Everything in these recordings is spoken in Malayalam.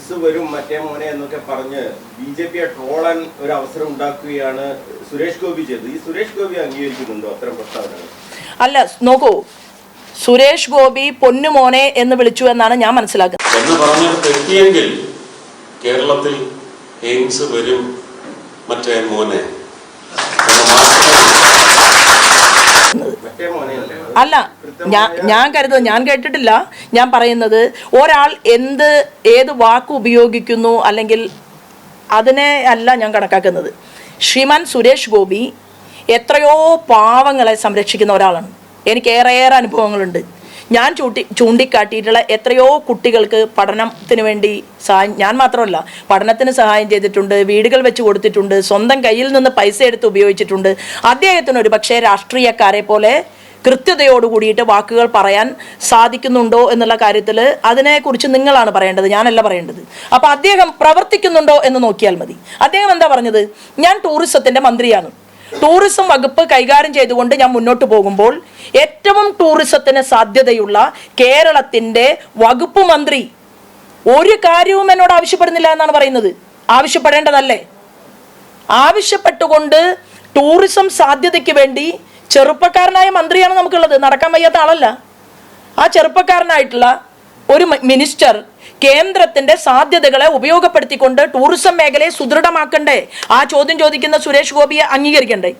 എയിംസ് വരും മറ്റേ മോനെ എന്നൊക്കെ പറഞ്ഞ് ബിജെപിയെ ട്രോളാൻ ഒരു അവസരം ഉണ്ടാക്കുകയാണ് സുരേഷ് ഗോപി ചെയ്തത്. ഈ സുരേഷ് ഗോപി അംഗീകരിക്കുന്നുണ്ടോ അത്തരം പ്രസ്താവനകൾ? അല്ല, നോക്കൂ, സുരേഷ് ഗോപി പൊന്നുമോനെ എന്ന് വിളിച്ചു എന്നാണ് ഞാൻ മനസ്സിലാക്കുന്നത്. എന്ന് പറഞ്ഞത് തെറ്റിയെങ്കിൽ കേരളത്തിൽ എയിംസ് വരും മറ്റേ മോനെ അല്ല, ഞാൻ കരുതുന്നത്, ഞാൻ കേട്ടിട്ടില്ല. ഞാൻ പറയുന്നത് ഒരാൾ ഏത് വാക്ക് ഉപയോഗിക്കുന്നു അല്ലെങ്കിൽ അതിനെ അല്ല ഞാൻ കണക്കാക്കുന്നത്. ശ്രീമാൻ സുരേഷ് ഗോപി എത്രയോ പാവങ്ങളെ സംരക്ഷിക്കുന്ന ഒരാളാണ്. എനിക്ക് ഏറെ അനുഭവങ്ങളുണ്ട്. ഞാൻ ചൂണ്ടിക്കാട്ടിയിട്ടുള്ള എത്രയോ കുട്ടികൾക്ക് പഠനത്തിന് വേണ്ടി ഞാൻ മാത്രമല്ല, പഠനത്തിന് സഹായം ചെയ്തിട്ടുണ്ട്, വീടുകൾ വെച്ച് കൊടുത്തിട്ടുണ്ട്, സ്വന്തം കയ്യിൽ നിന്ന് പൈസ എടുത്ത് ഉപയോഗിച്ചിട്ടുണ്ട്. അദ്ദേഹത്തിന് ഒരു പക്ഷേ രാഷ്ട്രീയക്കാരെ പോലെ കൃത്യതയോട് കൂടിയിട്ട് വാക്കുകൾ പറയാൻ സാധിക്കുന്നുണ്ടോ എന്നുള്ള കാര്യത്തിൽ അതിനെക്കുറിച്ച് നിങ്ങളാണ് പറയേണ്ടത്, ഞാനല്ല പറയേണ്ടത്. അപ്പോൾ അദ്ദേഹം പ്രവർത്തിക്കുന്നുണ്ടോ എന്ന് നോക്കിയാൽ മതി. അദ്ദേഹം എന്താ പറഞ്ഞത്? ഞാൻ ടൂറിസത്തിൻ്റെ മന്ത്രിയാണ്, ടൂറിസം വകുപ്പ് കൈകാര്യം ചെയ്തുകൊണ്ട് ഞാൻ മുന്നോട്ട് പോകുമ്പോൾ ഏറ്റവും ടൂറിസത്തിന് സാധ്യതയുള്ള കേരളത്തിൻ്റെ വകുപ്പ് മന്ത്രി ഒരു കാര്യവും എന്നോട് ആവശ്യപ്പെടുന്നില്ല എന്നാണ് പറയുന്നത്. ആവശ്യപ്പെടേണ്ടതല്ലേ? ആവശ്യപ്പെട്ടുകൊണ്ട് ടൂറിസം സാധ്യതയ്ക്ക് വേണ്ടി ചെറുപ്പക്കാരനായ മന്ത്രിയാണ് നമുക്കുള്ളത്, നടക്കാൻ വയ്യാത്ത ആളല്ല. ആ ചെറുപ്പക്കാരനായിട്ടുള്ള ഒരു മിനിസ്റ്റർ കേന്ദ്രത്തിന്റെ സാധ്യതകളെ ഉപയോഗപ്പെടുത്തിക്കൊണ്ട് ടൂറിസം മേഖലയെ സുദൃഢമാക്കണ്ടേ? ആ ചോദ്യം ചോദിക്കുന്ന സുരേഷ് ഗോപിയെ അംഗീകരിക്കണ്ടേ?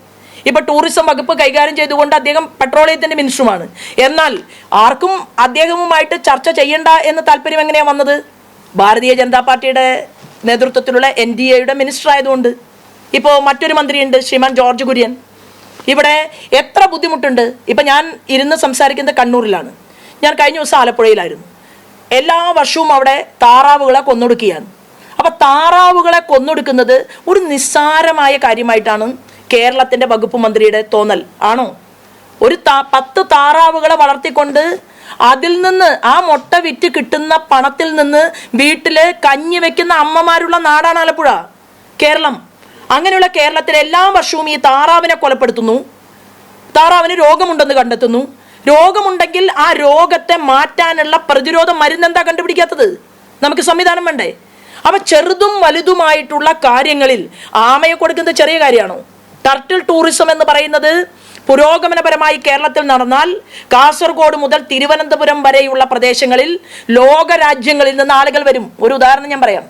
ഇപ്പൊ ടൂറിസം വകുപ്പ് കൈകാര്യം ചെയ്തുകൊണ്ട് അദ്ദേഹം പെട്രോളിയത്തിന്റെ മിനിസ്റ്ററുമാണ്. എന്നാൽ ആർക്കും അദ്ദേഹവുമായിട്ട് ചർച്ച ചെയ്യണ്ട എന്ന് താല്പര്യം എങ്ങനെയാണ് വന്നത്? ഭാരതീയ ജനതാ പാർട്ടിയുടെ നേതൃത്വത്തിലുള്ള NDAയുടെ മിനിസ്റ്റർ ആയതുകൊണ്ട്. ഇപ്പോൾ മറ്റൊരു മന്ത്രിയുണ്ട്, ശ്രീമാൻ ജോർജ് കുര്യൻ. ഇവിടെ എത്ര ബുദ്ധിമുട്ടുണ്ട്. ഇപ്പം ഞാൻ ഇരുന്ന് സംസാരിക്കുന്നത് കണ്ണൂരിലാണ്. ഞാൻ കഴിഞ്ഞ ദിവസം ആലപ്പുഴയിലായിരുന്നു. എല്ലാ വർഷവും അവിടെ താറാവുകളെ കൊന്നൊടുക്കുകയാണ്. അപ്പം താറാവുകളെ കൊന്നൊടുക്കുന്നത് ഒരു നിസ്സാരമായ കാര്യമായിട്ടാണ് കേരളത്തിൻ്റെ വകുപ്പ് മന്ത്രിയുടെ തോന്നൽ ആണോ? ഒരു 10 താറാവുകളെ വളർത്തിക്കൊണ്ട് അതിൽ നിന്ന് ആ മുട്ട വിറ്റ് കിട്ടുന്ന പണത്തിൽ നിന്ന് വീട്ടിൽ കഞ്ഞി വെക്കുന്ന അമ്മമാരുള്ള നാടാണ് ആലപ്പുഴ, കേരളം. അങ്ങനെയുള്ള കേരളത്തിൽ എല്ലാ വർഷവും ഈ താറാവിനെ കൊലപ്പെടുത്തുന്നു. താറാവിന് രോഗമുണ്ടെന്ന് കണ്ടെത്തുന്നു. രോഗമുണ്ടെങ്കിൽ ആ രോഗത്തെ മാറ്റാനുള്ള പ്രതിരോധ മരുന്നെന്താ കണ്ടുപിടിക്കാത്തത്? നമുക്ക് സംവിധാനം വേണ്ടേ? അപ്പൊ ചെറുതും വലുതുമായിട്ടുള്ള കാര്യങ്ങളിൽ ആമയെ കൊടുക്കുന്നത് ചെറിയ കാര്യമാണോ? ടർട്ടിൽ ടൂറിസം എന്ന് പറയുന്നത് പുരോഗമനപരമായി കേരളത്തിൽ നടന്നാൽ കാസർഗോഡ് മുതൽ തിരുവനന്തപുരം വരെയുള്ള പ്രദേശങ്ങളിൽ ലോകരാജ്യങ്ങളിൽ നിന്ന് ആളുകൾ വരും. ഒരു ഉദാഹരണം ഞാൻ പറയാം.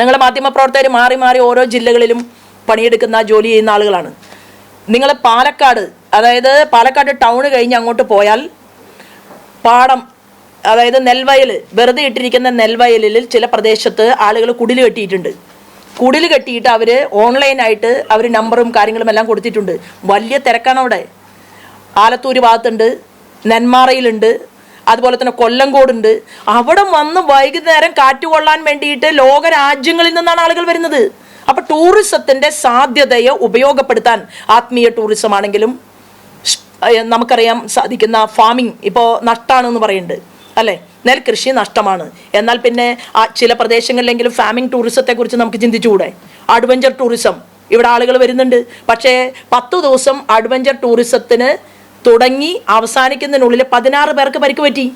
നിങ്ങൾ മാധ്യമപ്രവർത്തകർ മാറി മാറി ഓരോ ജില്ലകളിലും പണിയെടുക്കുന്ന ജോലി ചെയ്യുന്ന ആളുകളാണ്. നിങ്ങൾ പാലക്കാട്, അതായത് പാലക്കാട് ടൗൺ കഴിഞ്ഞ് അങ്ങോട്ട് പോയാൽ പാടം, അതായത് നെൽവയൽ, വെറുതെ ഇട്ടിരിക്കുന്ന നെൽവയലിൽ ചില പ്രദേശത്ത് ആളുകൾ കുടിൽ കെട്ടിയിട്ടുണ്ട്. കുടിൽ കെട്ടിയിട്ട് അവർ ഓൺലൈനായിട്ട് അവർ നമ്പറും കാര്യങ്ങളും എല്ലാം കൊടുത്തിട്ടുണ്ട്. വലിയ തിരക്കാണ് അവിടെ. ആലത്തൂർ ഭാഗത്തുണ്ട്, നെന്മാറയിലുണ്ട്, അതുപോലെ തന്നെ കൊല്ലങ്കോടുണ്ട്. അവിടെ വന്ന് വൈകുന്നേരം കാറ്റ് കൊള്ളാൻ വേണ്ടിയിട്ട് ലോകരാജ്യങ്ങളിൽ നിന്നാണ് ആളുകൾ വരുന്നത്. അപ്പൊ ടൂറിസത്തിന്റെ സാധ്യതയെ ഉപയോഗപ്പെടുത്താൻ ആത്മീയ ടൂറിസം ആണെങ്കിലും നമുക്കറിയാം സാധിക്കുന്ന ഫാമിംഗ് ഇപ്പോൾ നഷ്ടമാണെന്ന് പറയുന്നുണ്ട് അല്ലേ? നെൽകൃഷി നഷ്ടമാണ്. എന്നാൽ പിന്നെ ചില പ്രദേശങ്ങളിലെങ്കിലും ഫാമിംഗ് ടൂറിസത്തെക്കുറിച്ച് നമുക്ക് ചിന്തിച്ചുകൂടെ? അഡ്വഞ്ചർ ടൂറിസം, ഇവിടെ ആളുകൾ വരുന്നുണ്ട്. പക്ഷേ 10 ദിവസം അഡ്വഞ്ചർ ടൂറിസത്തിന് തുടങ്ങി അവസാനിക്കുന്നതിനുള്ളിൽ 16 പേർക്ക് പരിക്ക് പറ്റി.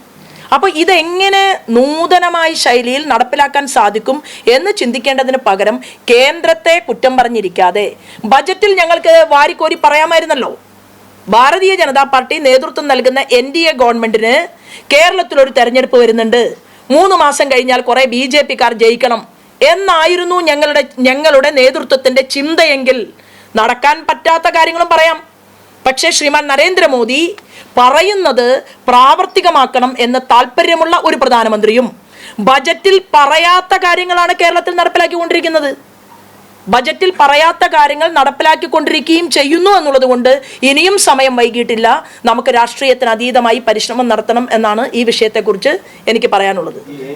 അപ്പോൾ ഇതെങ്ങനെ നൂതനമായ ശൈലിയിൽ നടപ്പിലാക്കാൻ സാധിക്കും എന്ന് ചിന്തിക്കേണ്ടതിന് പകരം കേന്ദ്രത്തെ കുറ്റം പറഞ്ഞിരിക്കാതെ ബജറ്റിൽ ഞങ്ങൾക്ക് വാരിക്കോരി പറയാമായിരുന്നല്ലോ. ഭാരതീയ ജനതാ പാർട്ടി നേതൃത്വം നൽകുന്ന NDA ഗവൺമെന്റിന് കേരളത്തിലൊരു തെരഞ്ഞെടുപ്പ് വരുന്നുണ്ട്, 3 മാസം കഴിഞ്ഞാൽ കുറെ BJPക്കാർ ജയിക്കണം എന്നായിരുന്നു ഞങ്ങളുടെ നേതൃത്വത്തിന്റെ ചിന്തയെങ്കിൽ നടക്കാൻ പറ്റാത്ത കാര്യങ്ങളും പറയാം. പക്ഷേ ശ്രീമാൻ നരേന്ദ്രമോദി പറയുന്നത് പ്രാവർത്തികമാക്കണം എന്ന് താല്പര്യമുള്ള ഒരു പ്രധാനമന്ത്രിയും ബജറ്റിൽ പറയാത്ത കാര്യങ്ങളാണ് കേരളത്തിൽ നടപ്പിലാക്കിക്കൊണ്ടിരിക്കുന്നത്. ബജറ്റിൽ പറയാത്ത കാര്യങ്ങൾ നടപ്പിലാക്കിക്കൊണ്ടിരിക്കുകയും ചെയ്യുന്നു എന്നുള്ളത് കൊണ്ട് ഇനിയും സമയം വൈകിട്ടില്ല. നമുക്ക് രാഷ്ട്രീയത്തിന് അതീതമായി പരിശ്രമം നടത്തണം എന്നാണ് ഈ വിഷയത്തെക്കുറിച്ച് എനിക്ക് പറയാനുള്ളത്.